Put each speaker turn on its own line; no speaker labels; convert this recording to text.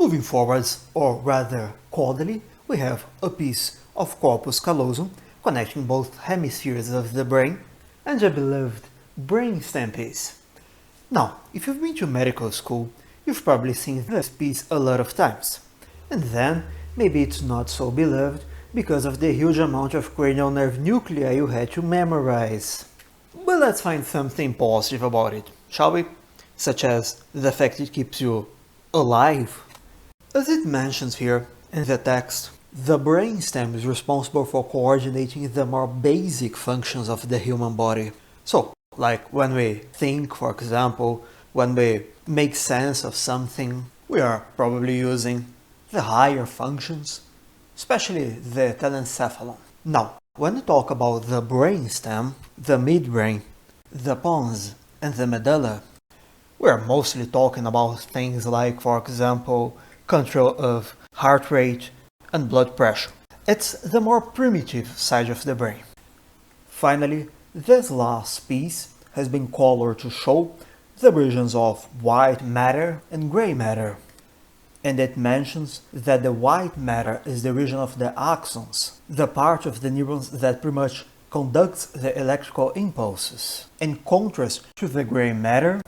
Moving forwards, or rather caudally, we have a piece of corpus callosum connecting both hemispheres of the brain and the beloved brainstem piece. Now, if you've been to medical school, you've probably seen this piece a lot of times. And then, maybe it's not so beloved because of the huge amount of cranial nerve nuclei you had to memorize. But let's find something positive about it, shall we? Such as the fact it keeps you alive. As it mentions here in the text, the brainstem is responsible for coordinating the more basic functions of the human body. So, like when we think, for example, when we make sense of something, we are probably using the higher functions, especially the telencephalon. Now, when we talk about the brainstem, the midbrain, the pons, and the medulla, we are mostly talking about things like, for example, control of heart rate and blood pressure. It's the more primitive side of the brain. Finally, this last piece has been colored to show the regions of white matter and gray matter. And it mentions that the white matter is the region of the axons, the part of the neurons that pretty much conducts the electrical impulses, in contrast to the gray matter,